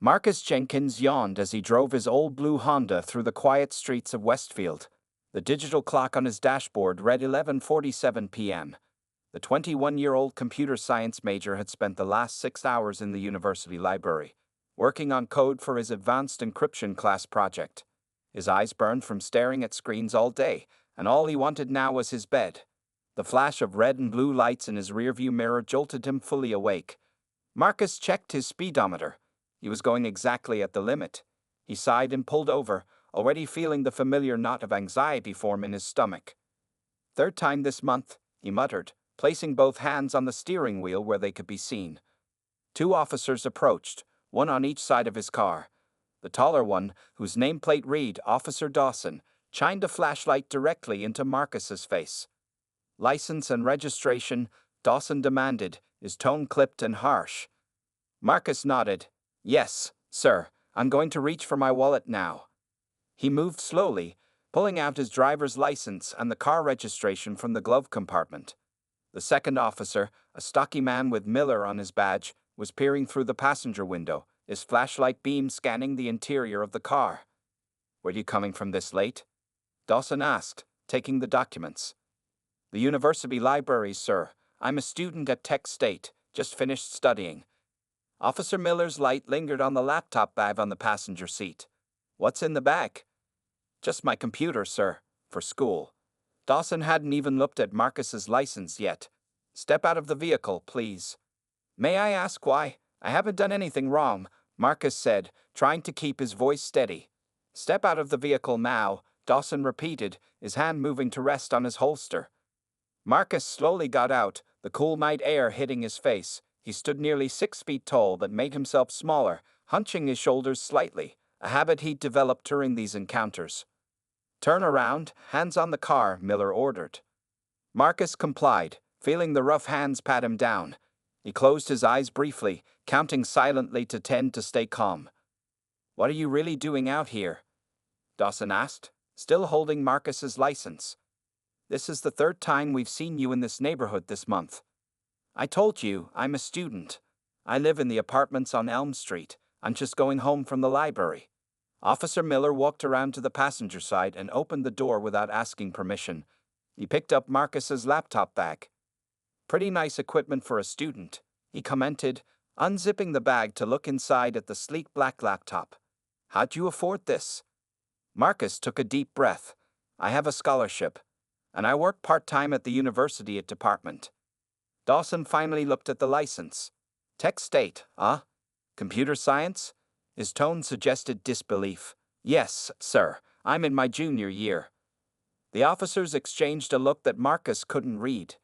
Marcus Jenkins yawned as he drove his old blue Honda through the quiet streets of Westfield. The digital clock on his dashboard read 11:47 p.m. The 21-year-old computer science major had spent the last 6 hours in the university library, working on code for his advanced encryption class project. His eyes burned from staring at screens all day, and all he wanted now was his bed. The flash of red and blue lights in his rearview mirror jolted him fully awake. Marcus checked his speedometer. He was going exactly at the limit. He sighed and pulled over, already feeling the familiar knot of anxiety form in his stomach. "Third time this month," he muttered, placing both hands on the steering wheel where they could be seen. Two officers approached, one on each side of his car. The taller one, whose nameplate read Officer Dawson, shined a flashlight directly into Marcus's face. "License and registration," Dawson demanded, his tone clipped and harsh. Marcus nodded. "Yes, sir, I'm going to reach for my wallet now." He moved slowly, pulling out his driver's license and the car registration from the glove compartment. The second officer, a stocky man with Miller on his badge, was peering through the passenger window, his flashlight beam scanning the interior of the car. "Were you coming from this late?" Dawson asked, taking the documents. "The university library, sir. I'm a student at Tech State, just finished studying." Officer Miller's light lingered on the laptop bag on the passenger seat. "What's in the bag?" "Just my computer, sir, for school." Dawson hadn't even looked at Marcus's license yet. "Step out of the vehicle, please." "May I ask why? I haven't done anything wrong," Marcus said, trying to keep his voice steady. "Step out of the vehicle now," Dawson repeated, his hand moving to rest on his holster. Marcus slowly got out, the cool night air hitting his face. He stood nearly 6 feet tall but made himself smaller, hunching his shoulders slightly, a habit he'd developed during these encounters. "Turn around, hands on the car," Miller ordered. Marcus complied, feeling the rough hands pat him down. He closed his eyes briefly, counting silently to 10 to stay calm. "What are you really doing out here?" Dawson asked, still holding Marcus's license. "This is the third time we've seen you in this neighborhood this month." "I told you, I'm a student. I live in the apartments on Elm Street. I'm just going home from the library." Officer Miller walked around to the passenger side and opened the door without asking permission. He picked up Marcus's laptop bag. "Pretty nice equipment for a student," he commented, unzipping the bag to look inside at the sleek black laptop. "How'd you afford this?" Marcus took a deep breath. "I have a scholarship, and I work part-time at the university department." Dawson finally looked at the license. "Tech State, huh? Computer science?" His tone suggested disbelief. "Yes, sir, I'm in my junior year." The officers exchanged a look that Marcus couldn't read.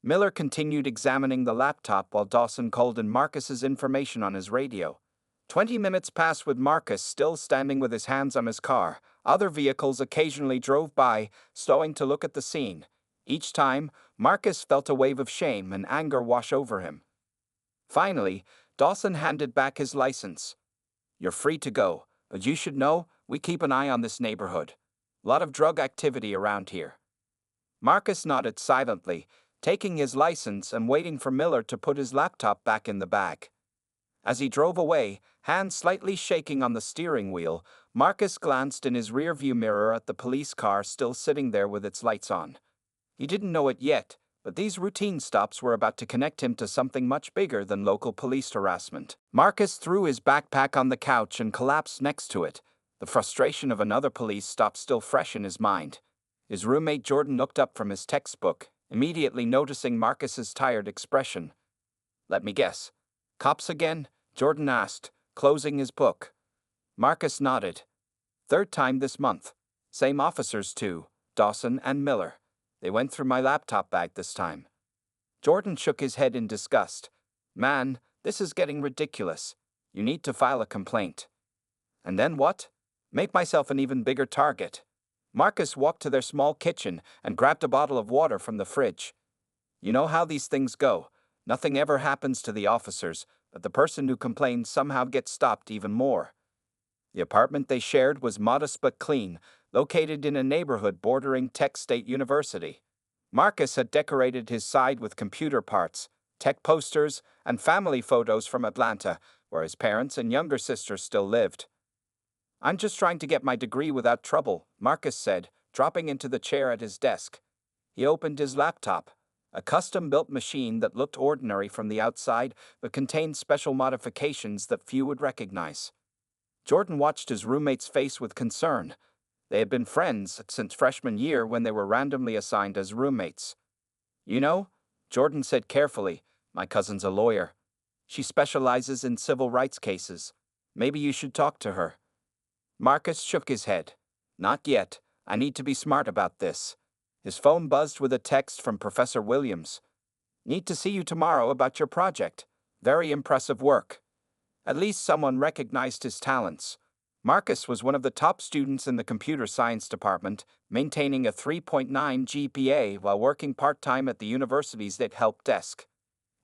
Miller continued examining the laptop while Dawson called in Marcus's information on his radio. 20 minutes passed with Marcus still standing with his hands on his car. Other vehicles occasionally drove by, slowing to look at the scene. Each time, Marcus felt a wave of shame and anger wash over him. Finally, Dawson handed back his license. "You're free to go, but you should know, we keep an eye on this neighborhood. Lot of drug activity around here." Marcus nodded silently, taking his license and waiting for Miller to put his laptop back in the bag. As he drove away, hands slightly shaking on the steering wheel, Marcus glanced in his rearview mirror at the police car still sitting there with its lights on. He didn't know it yet, but these routine stops were about to connect him to something much bigger than local police harassment. Marcus threw his backpack on the couch and collapsed next to it, the frustration of another police stop still fresh in his mind. His roommate Jordan looked up from his textbook, immediately noticing Marcus's tired expression. "Let me guess. Cops again?" Jordan asked, closing his book. Marcus nodded. "Third time this month. Same officers too, Dawson and Miller. They went through my laptop bag this time." Jordan shook his head in disgust. "Man, this is getting ridiculous. You need to file a complaint." "And then what?" "Make myself an even bigger target." Marcus walked to their small kitchen and grabbed a bottle of water from the fridge. "You know how these things go. Nothing ever happens to the officers, but the person who complains somehow gets stopped even more." The apartment they shared was modest but clean, located in a neighborhood bordering Tech State University. Marcus had decorated his side with computer parts, tech posters, and family photos from Atlanta, where his parents and younger sister still lived. I'm just trying to get my degree without trouble, Marcus said, dropping into the chair at his desk. He opened his laptop, a custom-built machine that looked ordinary from the outside but contained special modifications that few would recognize. Jordan watched his roommate's face with concern. They had been friends since freshman year when they were randomly assigned as roommates. You know, Jordan said carefully, my cousin's a lawyer. She specializes in civil rights cases. Maybe you should talk to her. Marcus shook his head. Not yet. I need to be smart about this. His phone buzzed with a text from Professor Williams. Need to see you tomorrow about your project. Very impressive work. At least someone recognized his talents. Marcus was one of the top students in the computer science department, maintaining a 3.9 GPA while working part-time at the university's help desk.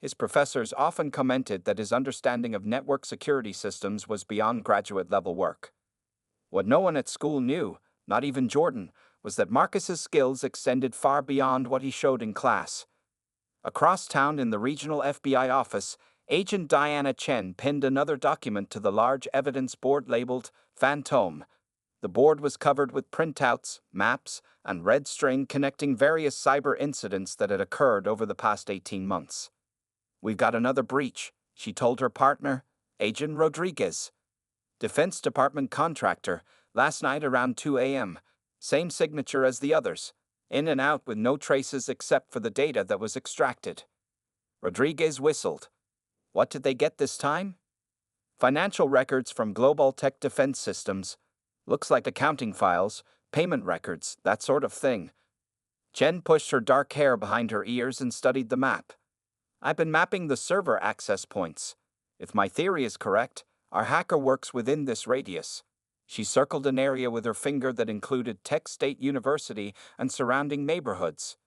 His professors often commented that his understanding of network security systems was beyond graduate-level work. What no one at school knew, not even Jordan, was that Marcus's skills extended far beyond what he showed in class. Across town in the regional FBI office, Agent Diana Chen pinned another document to the large evidence board labeled Phantom. The board was covered with printouts, maps, and red string connecting various cyber incidents that had occurred over the past 18 months. We've got another breach, she told her partner, Agent Rodriguez. Defense Department contractor, last night around 2 a.m. Same signature as the others, in and out with no traces except for the data that was extracted. Rodriguez whistled. What did they get this time? Financial records from Global Tech Defense Systems. Looks like accounting files, payment records, that sort of thing. Jen pushed her dark hair behind her ears and studied the map. I've been mapping the server access points. If my theory is correct, our hacker works within this radius. She circled an area with her finger that included Tech State University and surrounding neighborhoods.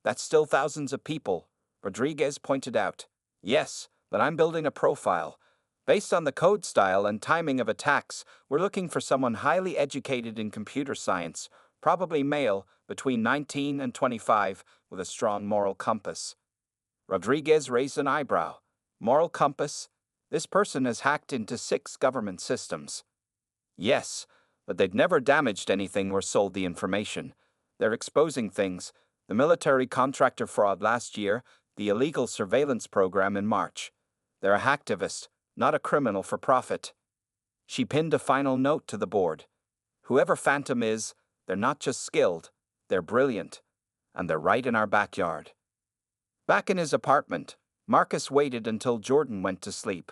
That's still thousands of people, Rodriguez pointed out. Yes, but I'm building a profile. Based on the code style and timing of attacks, we're looking for someone highly educated in computer science, probably male, between 19 and 25, with a strong moral compass. Rodriguez raised an eyebrow. Moral compass? This person has hacked into 6 government systems. Yes, but they've never damaged anything or sold the information. They're exposing things. The military contractor fraud last year, the illegal surveillance program in March. They're a hacktivist, not a criminal for profit. She pinned a final note to the board. Whoever Phantom is, they're not just skilled, they're brilliant. And they're right in our backyard. Back in his apartment, Marcus waited until Jordan went to sleep.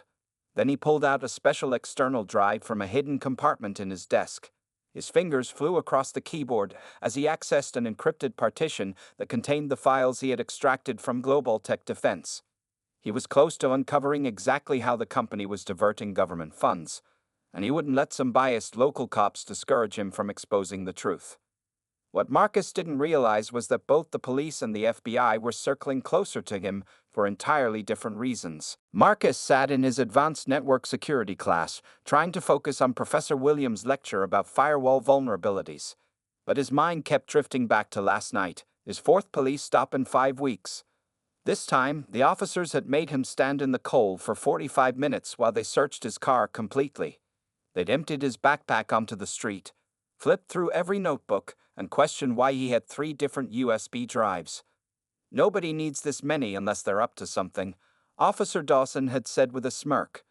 Then he pulled out a special external drive from a hidden compartment in his desk. His fingers flew across the keyboard as he accessed an encrypted partition that contained the files he had extracted from Global Tech Defense. He was close to uncovering exactly how the company was diverting government funds, and he wouldn't let some biased local cops discourage him from exposing the truth. What Marcus didn't realize was that both the police and the FBI were circling closer to him for entirely different reasons. Marcus sat in his advanced network security class, trying to focus on Professor Williams' lecture about firewall vulnerabilities. But his mind kept drifting back to last night, his 4th police stop in 5 weeks. This time, the officers had made him stand in the cold for 45 minutes while they searched his car completely. They'd emptied his backpack onto the street, flipped through every notebook, and questioned why he had 3 different USB drives. Nobody needs this many unless they're up to something, Officer Dawson had said with a smirk.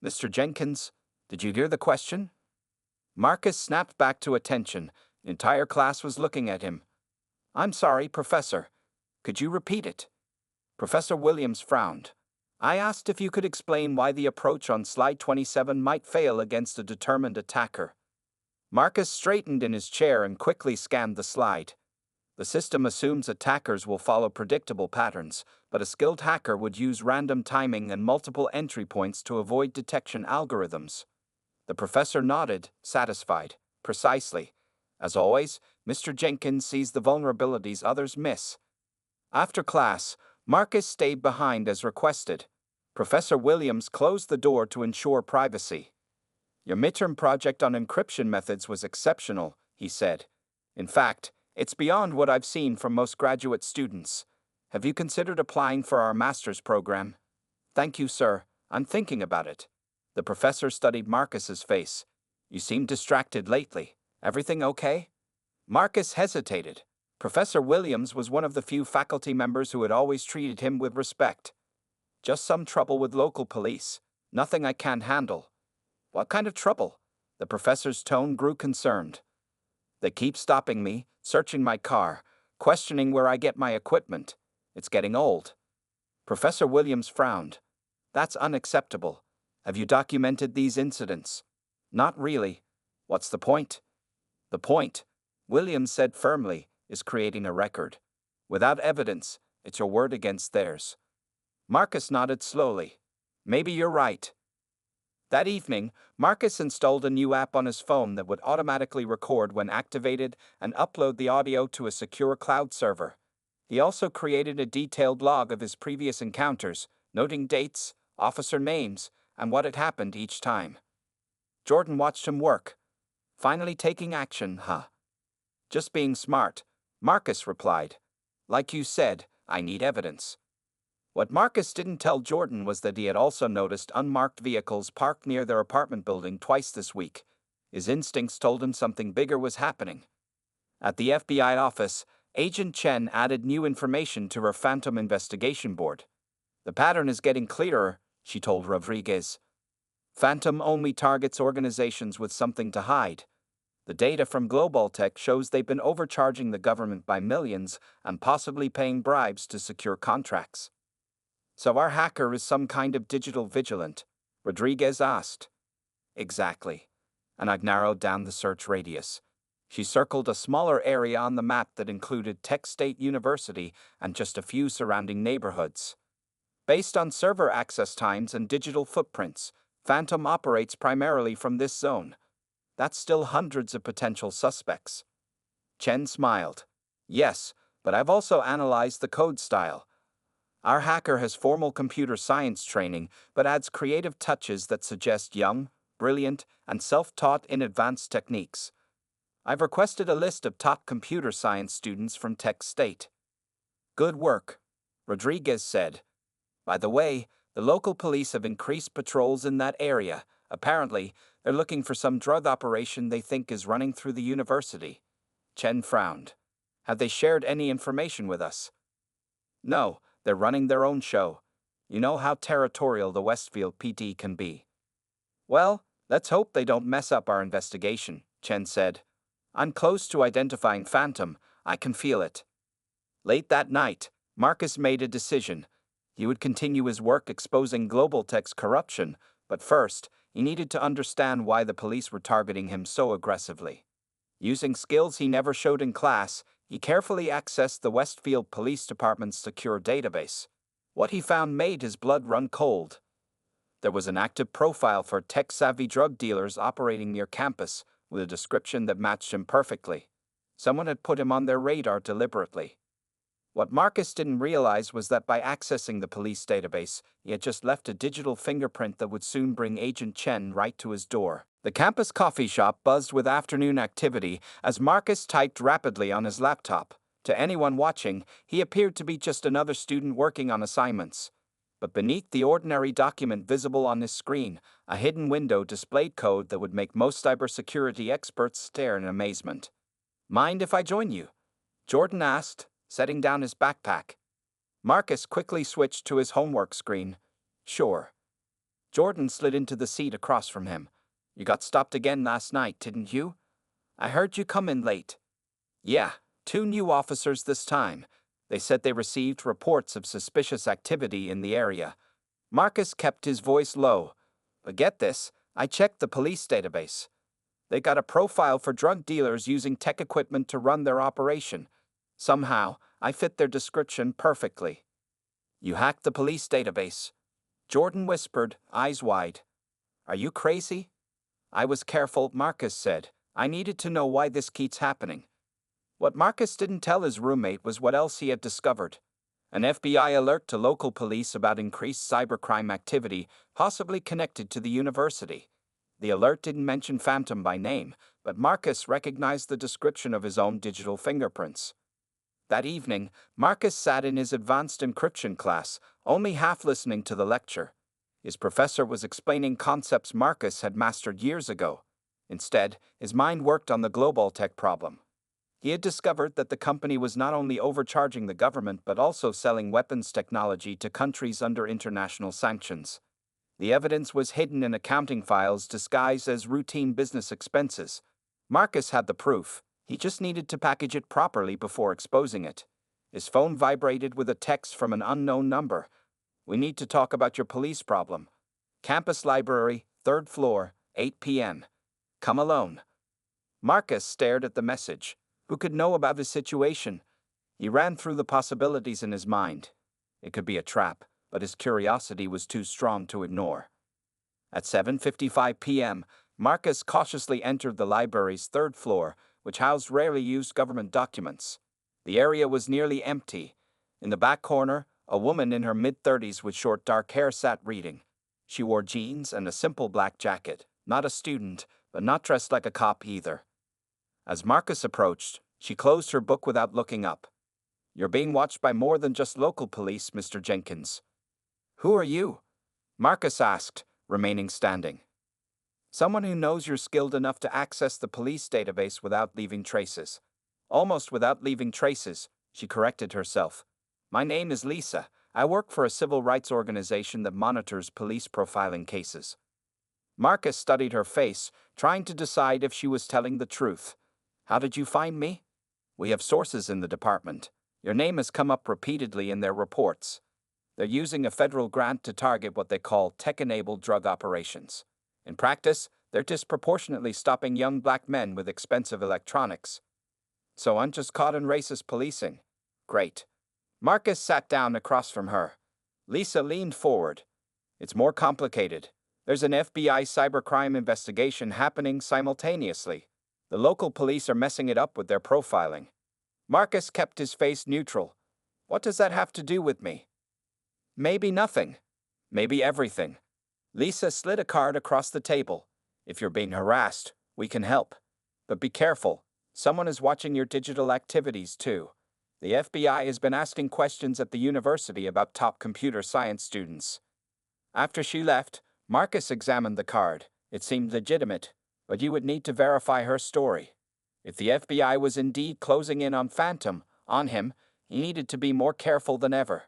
Mr. Jenkins, did you hear the question? Marcus snapped back to attention. The entire class was looking at him. I'm sorry, Professor. Could you repeat it? Professor Williams frowned. I asked if you could explain why the approach on slide 27 might fail against a determined attacker. Marcus straightened in his chair and quickly scanned the slide. The system assumes attackers will follow predictable patterns, but a skilled hacker would use random timing and multiple entry points to avoid detection algorithms. The professor nodded, satisfied. Precisely. As always, Mr. Jenkins sees the vulnerabilities others miss. After class, Marcus stayed behind as requested. Professor Williams closed the door to ensure privacy. Your midterm project on encryption methods was exceptional, he said. In fact, it's beyond what I've seen from most graduate students. Have you considered applying for our master's program? Thank you, sir. I'm thinking about it. The professor studied Marcus's face. You seem distracted lately. Everything okay? Marcus hesitated. Professor Williams was one of the few faculty members who had always treated him with respect. Just some trouble with local police. Nothing I can't handle. What kind of trouble? The professor's tone grew concerned. They keep stopping me, searching my car, questioning where I get my equipment. It's getting old. Professor Williams frowned. That's unacceptable. Have you documented these incidents? Not really. What's the point? The point, Williams said firmly, is creating a record. Without evidence, it's your word against theirs. Marcus nodded slowly. Maybe you're right. That evening, Marcus installed a new app on his phone that would automatically record when activated and upload the audio to a secure cloud server. He also created a detailed log of his previous encounters, noting dates, officer names, and what had happened each time. Jordan watched him work. Finally taking action, huh? Just being smart, Marcus replied. Like you said, I need evidence. What Marcus didn't tell Jordan was that he had also noticed unmarked vehicles parked near their apartment building twice this week. His instincts told him something bigger was happening. At the FBI office, Agent Chen added new information to her Phantom investigation board. The pattern is getting clearer, she told Rodriguez. Phantom only targets organizations with something to hide. The data from Global Tech shows they've been overcharging the government by millions and possibly paying bribes to secure contracts. So our hacker is some kind of digital vigilant? Rodriguez asked. Exactly. And I've narrowed down the search radius. She circled a smaller area on the map that included Tech State University and just a few surrounding neighborhoods. Based on server access times and digital footprints, Phantom operates primarily from this zone. That's still hundreds of potential suspects. Chen smiled. Yes, but I've also analyzed the code style. Our hacker has formal computer science training, but adds creative touches that suggest young, brilliant, and self-taught in advanced techniques. I've requested a list of top computer science students from Tech State. Good work, Rodriguez said. By the way, the local police have increased patrols in that area. Apparently, they're looking for some drug operation they think is running through the university. Chen frowned. Have they shared any information with us? No, they're running their own show. You know how territorial the Westfield PD can be. Well, let's hope they don't mess up our investigation, Chen said. I'm close to identifying Phantom. I can feel it. Late that night, Marcus made a decision. He would continue his work exposing Global Tech's corruption, but first, he needed to understand why the police were targeting him so aggressively. Using skills he never showed in class, he carefully accessed the Westfield Police Department's secure database. What he found made his blood run cold. There was an active profile for tech-savvy drug dealers operating near campus, with a description that matched him perfectly. Someone had put him on their radar deliberately. What Marcus didn't realize was that by accessing the police database, he had just left a digital fingerprint that would soon bring Agent Chen right to his door. The campus coffee shop buzzed with afternoon activity as Marcus typed rapidly on his laptop. To anyone watching, he appeared to be just another student working on assignments. But beneath the ordinary document visible on his screen, a hidden window displayed code that would make most cybersecurity experts stare in amazement. Mind if I join you? Jordan asked, setting down his backpack. Marcus quickly switched to his homework screen. Sure. Jordan slid into the seat across from him. You got stopped again last night, didn't you? I heard you come in late. Yeah, 2 new officers this time. They said they received reports of suspicious activity in the area. Marcus kept his voice low. But get this, I checked the police database. They got a profile for drug dealers using tech equipment to run their operation. Somehow, I fit their description perfectly. You hacked the police database. Jordan whispered, eyes wide. Are you crazy? I was careful, Marcus said. I needed to know why this keeps happening. What Marcus didn't tell his roommate was what else he had discovered. An FBI alert to local police about increased cybercrime activity, possibly connected to the university. The alert didn't mention Phantom by name, but Marcus recognized the description of his own digital fingerprints. That evening, Marcus sat in his advanced encryption class, only half listening to the lecture. His professor was explaining concepts Marcus had mastered years ago. Instead, his mind worked on the global tech problem. He had discovered that the company was not only overcharging the government but also selling weapons technology to countries under international sanctions. The evidence was hidden in accounting files disguised as routine business expenses. Marcus had the proof. He just needed to package it properly before exposing it. His phone vibrated with a text from an unknown number. "We need to talk about your police problem. Campus library, 3rd floor, 8 p.m. Come alone." Marcus stared at the message. Who could know about his situation? He ran through the possibilities in his mind. It could be a trap, but his curiosity was too strong to ignore. At 7:55 p.m., Marcus cautiously entered the library's 3rd floor, which housed rarely used government documents. The area was nearly empty. In the back corner, a woman in her mid-30s with short dark hair sat reading. She wore jeans and a simple black jacket, not a student, but not dressed like a cop either. As Marcus approached, she closed her book without looking up. "You're being watched by more than just local police, Mr. Jenkins." "Who are you?" Marcus asked, remaining standing. "Someone who knows you're skilled enough to access the police database without leaving traces." "Almost without leaving traces," she corrected herself. "My name is Lisa. I work for a civil rights organization that monitors police profiling cases." Marcus studied her face, trying to decide if she was telling the truth. "How did you find me?" "We have sources in the department. Your name has come up repeatedly in their reports. They're using a federal grant to target what they call tech-enabled drug operations. In practice, they're disproportionately stopping young black men with expensive electronics." "So I'm just caught in racist policing." "Great." Marcus sat down across from her. Lisa leaned forward. "It's more complicated. There's an FBI cybercrime investigation happening simultaneously. The local police are messing it up with their profiling." Marcus kept his face neutral. "What does that have to do with me?" "Maybe nothing. Maybe everything." Lisa slid a card across the table. "If you're being harassed, we can help. But be careful. Someone is watching your digital activities too. The FBI has been asking questions at the university about top computer science students." After she left, Marcus examined the card. It seemed legitimate, but you would need to verify her story. If the FBI was indeed closing in on him, he needed to be more careful than ever.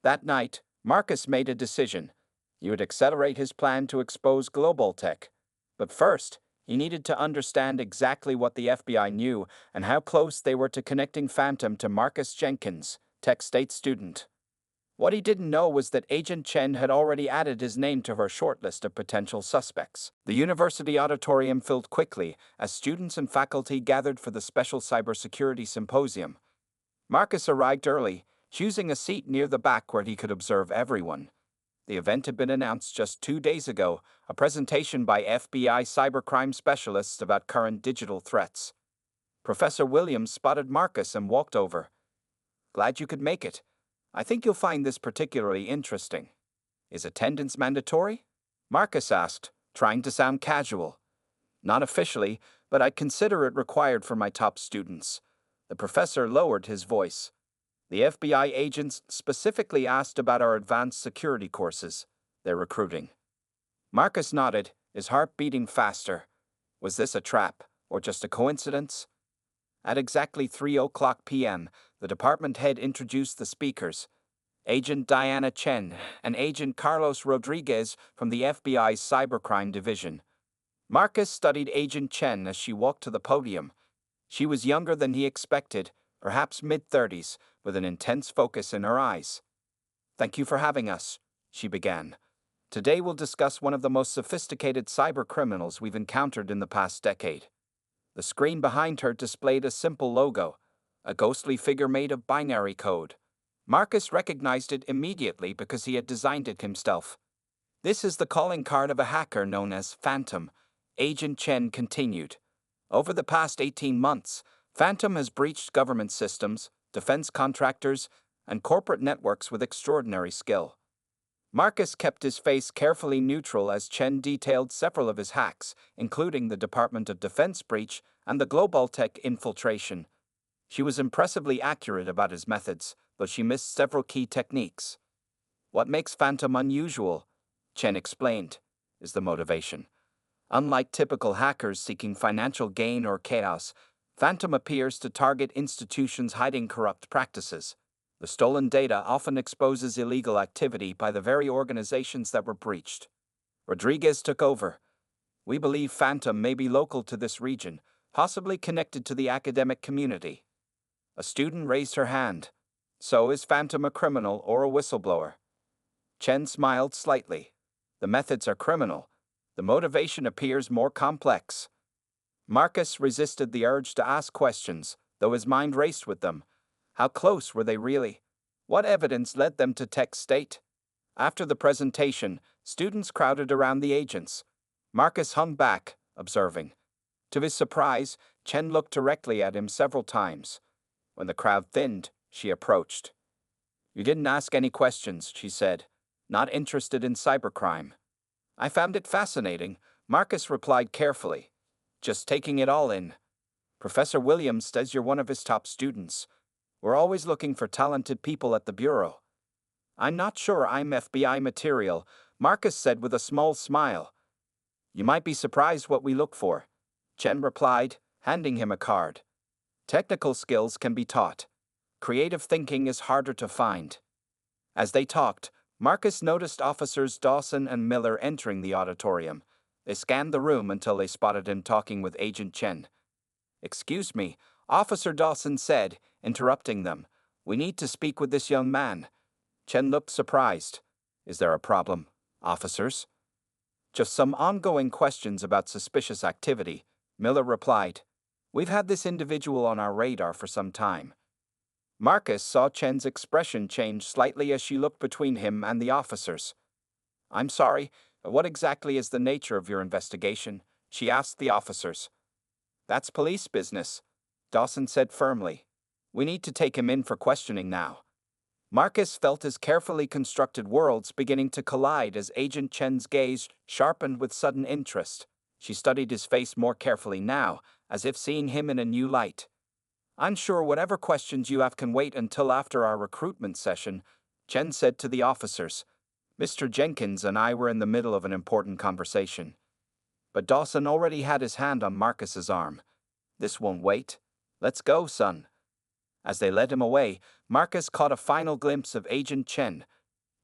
That night, Marcus made a decision. He would accelerate his plan to expose global tech. But first, he needed to understand exactly what the FBI knew and how close they were to connecting Phantom to Marcus Jenkins, Tech State student. What he didn't know was that Agent Chen had already added his name to her shortlist of potential suspects. The university auditorium filled quickly as students and faculty gathered for the special cybersecurity symposium. Marcus arrived early, choosing a seat near the back where he could observe everyone. The event had been announced just 2 days ago, a presentation by FBI cybercrime specialists about current digital threats. Professor Williams spotted Marcus and walked over. "Glad you could make it. I think you'll find this particularly interesting." "Is attendance mandatory?" Marcus asked, trying to sound casual. "Not officially, but I'd consider it required for my top students." The professor lowered his voice. "The FBI agents specifically asked about our advanced security courses. They're recruiting." Marcus nodded, his heart beating faster. Was this a trap, or just a coincidence? At exactly 3:00 p.m., the department head introduced the speakers. Agent Diana Chen and Agent Carlos Rodriguez from the FBI's Cybercrime Division. Marcus studied Agent Chen as she walked to the podium. She was younger than he expected, perhaps mid-30s, with an intense focus in her eyes. "Thank you for having us," she began. "Today we'll discuss one of the most sophisticated cyber criminals we've encountered in the past decade." The screen behind her displayed a simple logo, a ghostly figure made of binary code. Marcus recognized it immediately because he had designed it himself. "This is the calling card of a hacker known as Phantom," Agent Chen continued. "Over the past 18 months, Phantom has breached government systems, defense contractors, and corporate networks with extraordinary skill." Marcus kept his face carefully neutral as Chen detailed several of his hacks, including the Department of Defense breach and the Global Tech infiltration. She was impressively accurate about his methods, but she missed several key techniques. "What makes Phantom unusual?" Chen explained, is the motivation. Unlike typical hackers seeking financial gain or chaos, Phantom appears to target institutions hiding corrupt practices. The stolen data often exposes illegal activity by the very organizations that were breached. Rodriguez took over. We believe Phantom may be local to this region, possibly connected to the academic community. A student raised her hand. So is Phantom a criminal or a whistleblower? Chen smiled slightly. The methods are criminal. The motivation appears more complex. Marcus resisted the urge to ask questions, though his mind raced with them. How close were they really? What evidence led them to tech state? After the presentation, students crowded around the agents. Marcus hung back, observing. To his surprise, Chen looked directly at him several times. When the crowd thinned, she approached. You didn't ask any questions, she said. Not interested in cybercrime. I found it fascinating, Marcus replied carefully. Just taking it all in. Professor Williams says you're one of his top students. We're always looking for talented people at the Bureau. I'm not sure I'm FBI material, Marcus said with a small smile. You might be surprised what we look for, Chen replied, handing him a card. Technical skills can be taught. Creative thinking is harder to find. As they talked, Marcus noticed officers Dawson and Miller entering the auditorium. They scanned the room until they spotted him talking with Agent Chen. Excuse me, Officer Dawson said, interrupting them. We need to speak with this young man. Chen looked surprised. Is there a problem, officers? Just some ongoing questions about suspicious activity, Miller replied. We've had this individual on our radar for some time. Marcus saw Chen's expression change slightly as she looked between him and the officers. I'm sorry, what exactly is the nature of your investigation? She asked the officers. That's police business, Dawson said firmly. We need to take him in for questioning now. Marcus felt his carefully constructed worlds beginning to collide as Agent Chen's gaze sharpened with sudden interest. She studied his face more carefully now, as if seeing him in a new light. I'm sure whatever questions you have can wait until after our recruitment session, Chen said to the officers. Mr. Jenkins and I were in the middle of an important conversation. But Dawson already had his hand on Marcus's arm. This won't wait. Let's go, son. As they led him away, Marcus caught a final glimpse of Agent Chen.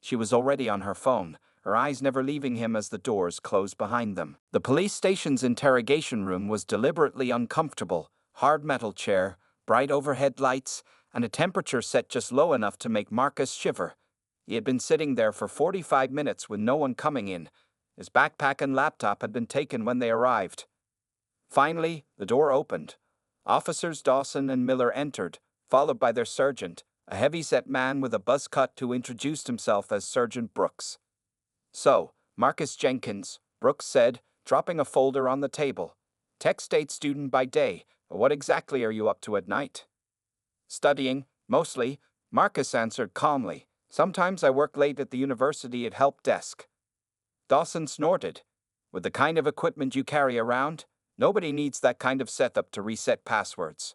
She was already on her phone, her eyes never leaving him as the doors closed behind them. The police station's interrogation room was deliberately uncomfortable. Hard metal chair, bright overhead lights, and a temperature set just low enough to make Marcus shiver. He had been sitting there for 45 minutes with no one coming in. His backpack and laptop had been taken when they arrived. Finally, the door opened. Officers Dawson and Miller entered, followed by their sergeant, a heavy-set man with a buzz cut who introduced himself as Sergeant Brooks. So, Marcus Jenkins, Brooks said, dropping a folder on the table. Tech State student by day, but what exactly are you up to at night? Studying, mostly, Marcus answered calmly. Sometimes I work late at the university at help desk. Dawson snorted. With the kind of equipment you carry around, nobody needs that kind of setup to reset passwords.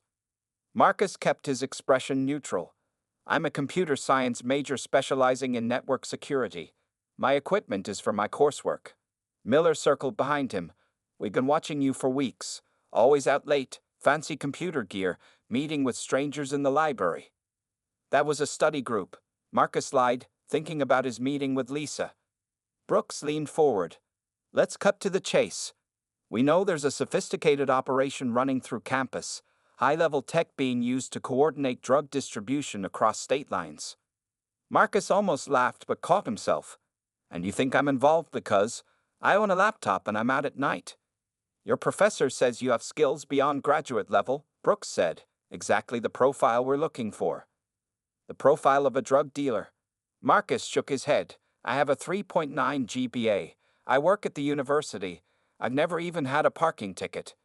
Marcus kept his expression neutral. I'm a computer science major specializing in network security. My equipment is for my coursework. Miller circled behind him. We've been watching you for weeks. Always out late, fancy computer gear, meeting with strangers in the library. That was a study group, Marcus lied, thinking about his meeting with Lisa. Brooks leaned forward. Let's cut to the chase. We know there's a sophisticated operation running through campus, high-level tech being used to coordinate drug distribution across state lines. Marcus almost laughed but caught himself. And you think I'm involved because I own a laptop and I'm out at night. Your professor says you have skills beyond graduate level, Brooks said, exactly the profile we're looking for. The profile of a drug dealer. Marcus shook his head. I have a 3.9 GPA. I work at the university. I've never even had a parking ticket.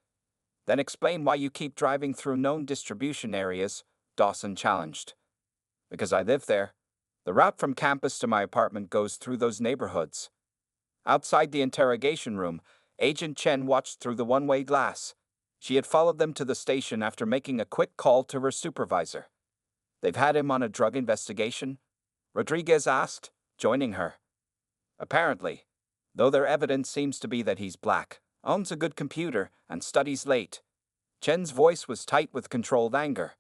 Then explain why you keep driving through known distribution areas, Dawson challenged. Because I live there. The route from campus to my apartment goes through those neighborhoods. Outside the interrogation room, Agent Chen watched through the one-way glass. She had followed them to the station after making a quick call to her supervisor. They've had him on a drug investigation? Rodriguez asked, joining her. Apparently. though their evidence seems to be that he's black, owns a good computer, and studies late. Chen's voice was tight with controlled anger.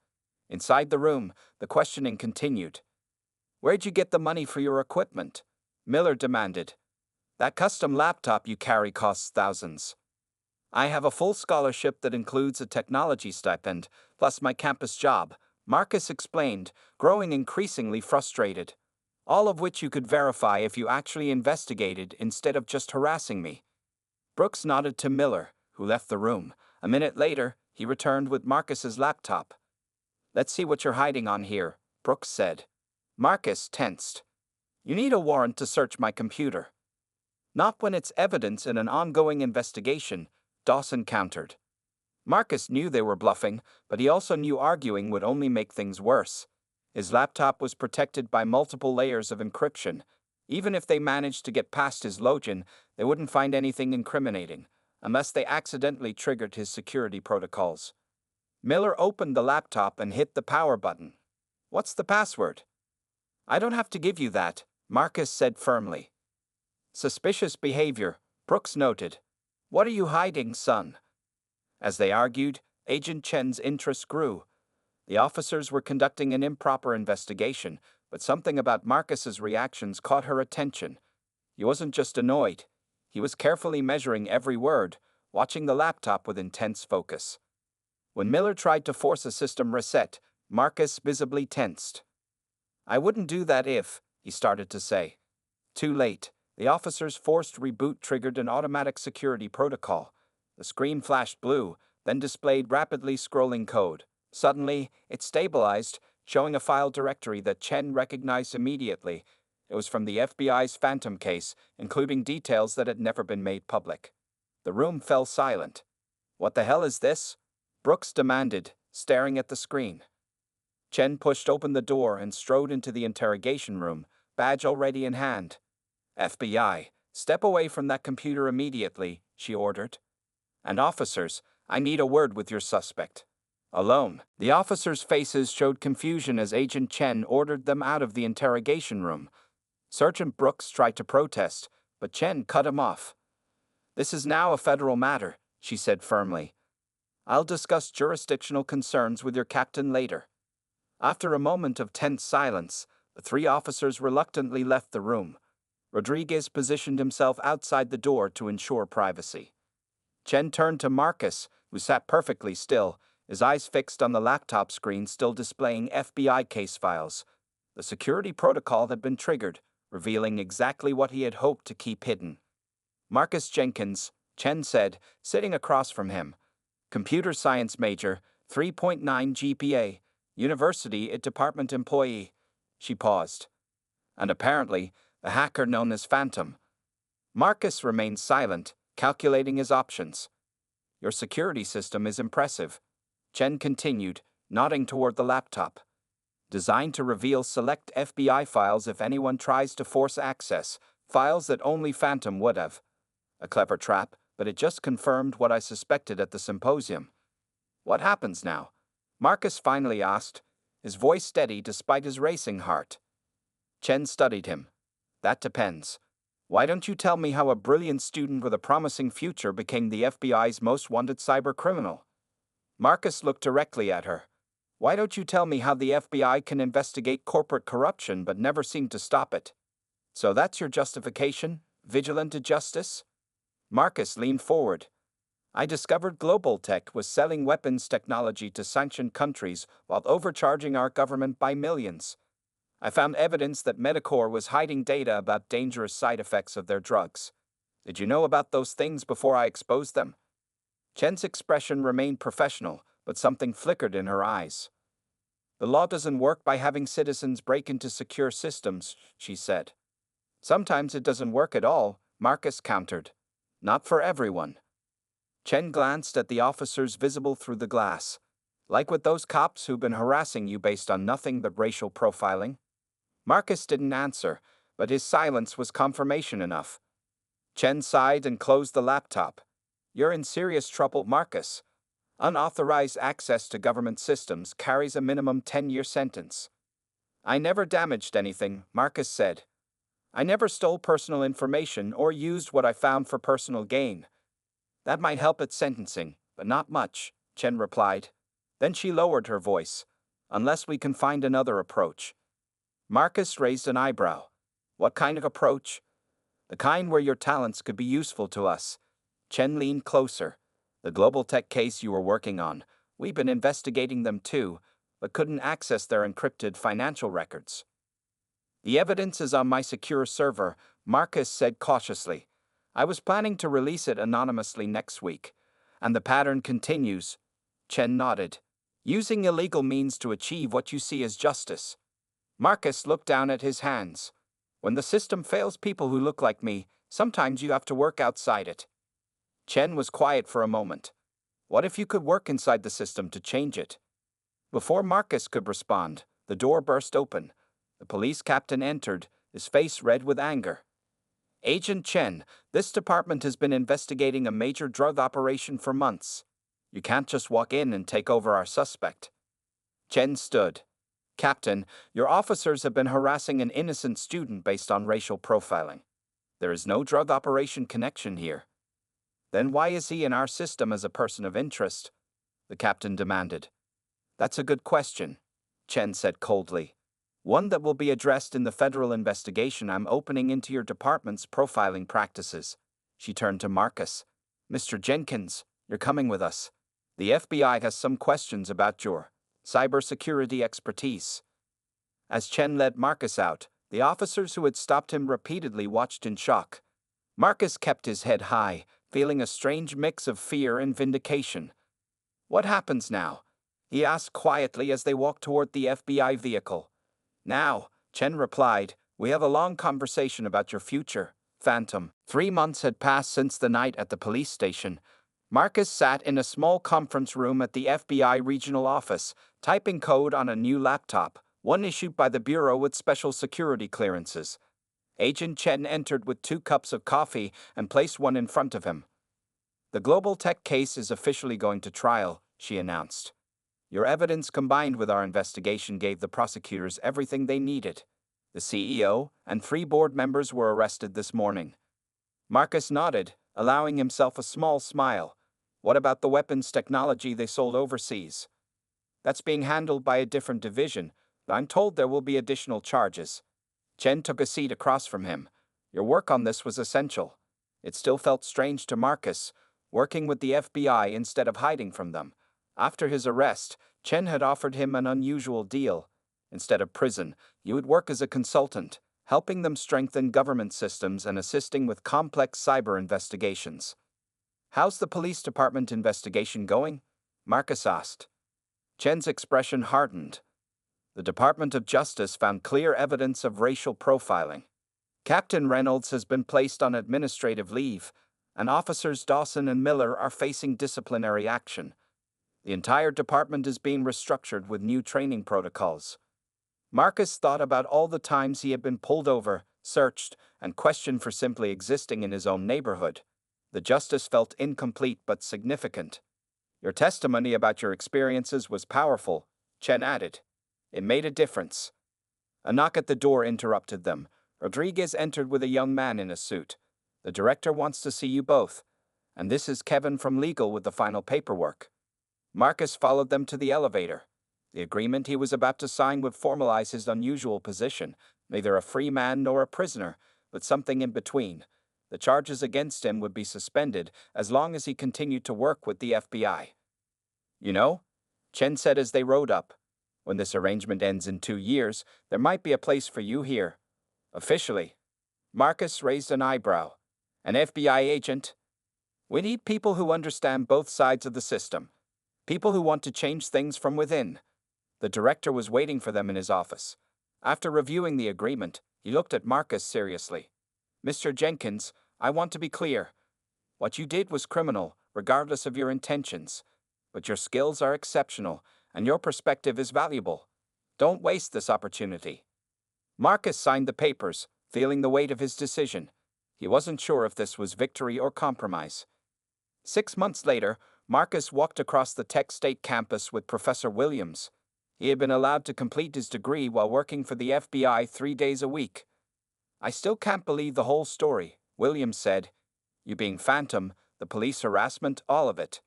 Inside the room, the questioning continued. Where'd you get the money for your equipment? Miller demanded. That custom laptop you carry costs thousands. I have a full scholarship that includes a technology stipend, plus my campus job, Marcus explained, growing increasingly frustrated. All of which you could verify if you actually investigated instead of just harassing me. Brooks nodded to Miller, who left the room. A minute later, he returned with Marcus's laptop. Let's see what you're hiding on here, Brooks said. Marcus tensed. You need a warrant to search my computer. Not when it's evidence in an ongoing investigation, Dawson countered. Marcus knew they were bluffing, but he also knew arguing would only make things worse. His laptop was protected by multiple layers of encryption. Even if they managed to get past his login, they wouldn't find anything incriminating, unless they accidentally triggered his security protocols. Miller opened the laptop and hit the power button. What's the password? I don't have to give you that, Marcus said firmly. Suspicious behavior, Brooks noted. What are you hiding, son? As they argued, Agent Chen's interest grew. The officers were conducting an improper investigation, but something about Marcus's reactions caught her attention. He wasn't just annoyed. He was carefully measuring every word, watching the laptop with intense focus. When Miller tried to force a system reset, Marcus visibly tensed. I wouldn't do that if, he started to say. Too late. The officer's forced reboot triggered an automatic security protocol. The screen flashed blue, then displayed rapidly scrolling code. Suddenly, it stabilized, showing a file directory that Chen recognized immediately. It was from the FBI's Phantom case, including details that had never been made public. The room fell silent. What the hell is this? Brooks demanded, staring at the screen. Chen pushed open the door and strode into the interrogation room, badge already in hand. FBI, step away from that computer immediately, she ordered. And officers, I need a word with your suspect. Alone. The officers' faces showed confusion as Agent Chen ordered them out of the interrogation room. Sergeant Brooks tried to protest, but Chen cut him off. This is now a federal matter, she said firmly. I'll discuss jurisdictional concerns with your captain later. After a moment of tense silence, the three officers reluctantly left the room. Rodriguez positioned himself outside the door to ensure privacy. Chen turned to Marcus, who sat perfectly still, his eyes fixed on the laptop screen still displaying FBI case files. The security protocol had been triggered, revealing exactly what he had hoped to keep hidden. Marcus Jenkins, Chen said, sitting across from him. Computer science major, 3.9 GPA, university department employee. She paused. And apparently, the hacker known as Phantom. Marcus remained silent, calculating his options. Your security system is impressive, Chen continued, nodding toward the laptop. Designed to reveal select FBI files if anyone tries to force access, files that only Phantom would have. A clever trap, but it just confirmed what I suspected at the symposium. What happens now? Marcus finally asked, his voice steady despite his racing heart. Chen studied him. That depends. Why don't you tell me how a brilliant student with a promising future became the FBI's most wanted cybercriminal? Marcus looked directly at her. Why don't you tell me how the FBI can investigate corporate corruption but never seem to stop it? So that's your justification? Vigilant justice? Marcus leaned forward. I discovered Global Tech was selling weapons technology to sanctioned countries while overcharging our government by millions. I found evidence that Medicor was hiding data about dangerous side effects of their drugs. Did you know about those things before I exposed them? Chen's expression remained professional, but something flickered in her eyes. The law doesn't work by having citizens break into secure systems, she said. Sometimes it doesn't work at all, Marcus countered. Not for everyone. Chen glanced at the officers visible through the glass. Like with those cops who've been harassing you based on nothing but racial profiling? Marcus didn't answer, but his silence was confirmation enough. Chen sighed and closed the laptop. You're in serious trouble, Marcus. Unauthorized access to government systems carries a minimum 10-year sentence. I never damaged anything, Marcus said. I never stole personal information or used what I found for personal gain. That might help at sentencing, but not much, Chen replied. Then she lowered her voice. Unless we can find another approach. Marcus raised an eyebrow. What kind of approach? The kind where your talents could be useful to us. Chen leaned closer. The global tech case you were working on. We've been investigating them too, but couldn't access their encrypted financial records. The evidence is on my secure server, Marcus said cautiously. I was planning to release it anonymously next week. And the pattern continues. Chen nodded. Using illegal means to achieve what you see as justice. Marcus looked down at his hands. When the system fails people who look like me, sometimes you have to work outside it. Chen was quiet for a moment. What if you could work inside the system to change it? Before Marcus could respond, the door burst open. The police captain entered, his face red with anger. Agent Chen, this department has been investigating a major drug operation for months. You can't just walk in and take over our suspect. Chen stood. Captain, your officers have been harassing an innocent student based on racial profiling. There is no drug operation connection here. Then why is he in our system as a person of interest? The captain demanded. That's a good question, Chen said coldly. One that will be addressed in the federal investigation I'm opening into your department's profiling practices. She turned to Marcus. Mr. Jenkins, you're coming with us. The FBI has some questions about your cybersecurity expertise. As Chen led Marcus out, the officers who had stopped him repeatedly watched in shock. Marcus kept his head high, feeling a strange mix of fear and vindication. What happens now? He asked quietly as they walked toward the FBI vehicle. Now, Chen replied, we have a long conversation about your future, Phantom. 3 months had passed since the night at the police station. Marcus sat in a small conference room at the FBI regional office, typing code on a new laptop, one issued by the Bureau with special security clearances. Agent Chen entered with 2 cups of coffee and placed one in front of him. The global tech case is officially going to trial, she announced. Your evidence combined with our investigation gave the prosecutors everything they needed. The CEO and 3 board members were arrested this morning. Marcus nodded, allowing himself a small smile. What about the weapons technology they sold overseas? That's being handled by a different division, but I'm told there will be additional charges. Chen took a seat across from him. Your work on this was essential. It still felt strange to Marcus, working with the FBI instead of hiding from them. After his arrest, Chen had offered him an unusual deal. Instead of prison, you would work as a consultant, helping them strengthen government systems and assisting with complex cyber investigations. How's the police department investigation going? Marcus asked. Chen's expression hardened. The Department of Justice found clear evidence of racial profiling. Captain Reynolds has been placed on administrative leave, and officers Dawson and Miller are facing disciplinary action. The entire department is being restructured with new training protocols. Marcus thought about all the times he had been pulled over, searched, and questioned for simply existing in his own neighborhood. The justice felt incomplete but significant. Your testimony about your experiences was powerful, Chen added. It made a difference. A knock at the door interrupted them. Rodriguez entered with a young man in a suit. The director wants to see you both. And this is Kevin from legal with the final paperwork. Marcus followed them to the elevator. The agreement he was about to sign would formalize his unusual position, neither a free man nor a prisoner, but something in between. The charges against him would be suspended as long as he continued to work with the FBI. You know, Chen said as they rode up, when this arrangement ends in 2 years, there might be a place for you here. Officially. Marcus raised an eyebrow. An FBI agent? We need people who understand both sides of the system. People who want to change things from within. The director was waiting for them in his office. After reviewing the agreement, he looked at Marcus seriously. Mr. Jenkins, I want to be clear. What you did was criminal, regardless of your intentions. But your skills are exceptional, and your perspective is valuable. Don't waste this opportunity. Marcus signed the papers, feeling the weight of his decision. He wasn't sure if this was victory or compromise. 6 months later, Marcus walked across the Tech State campus with Professor Williams. He had been allowed to complete his degree while working for the FBI 3 days a week. I still can't believe the whole story, Williams said. You being Phantom, the police harassment, all of it.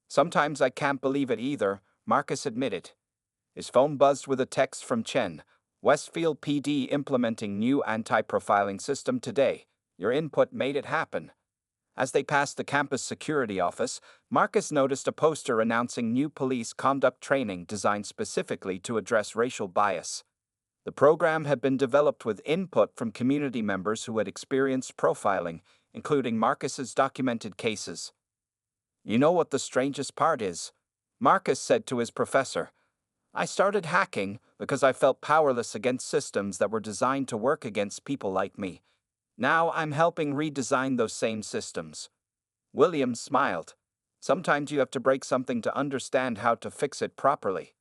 Sometimes I can't believe it either, Marcus admitted. His phone buzzed with a text from Chen. Westfield PD implementing new anti-profiling system today. Your input made it happen. As they passed the campus security office, Marcus noticed a poster announcing new police conduct training designed specifically to address racial bias. The program had been developed with input from community members who had experienced profiling, including Marcus's documented cases. You know what the strangest part is? Marcus said to his professor. I started hacking because I felt powerless against systems that were designed to work against people like me. Now I'm helping redesign those same systems. Williams smiled. Sometimes you have to break something to understand how to fix it properly.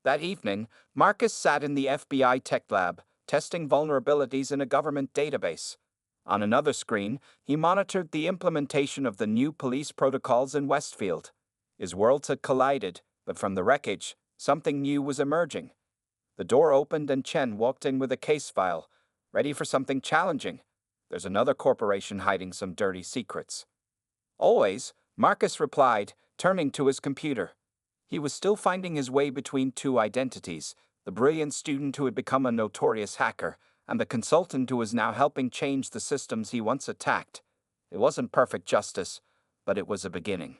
That evening, Marcus sat in the FBI tech lab, testing vulnerabilities in a government database. On another screen, he monitored the implementation of the new police protocols in Westfield. His worlds had collided, but from the wreckage, something new was emerging. The door opened and Chen walked in with a case file, ready for something challenging. There's another corporation hiding some dirty secrets. Always, Marcus replied, turning to his computer. He was still finding his way between two identities, the brilliant student who had become a notorious hacker, and the consultant who was now helping change the systems he once attacked. It wasn't perfect justice, but it was a beginning.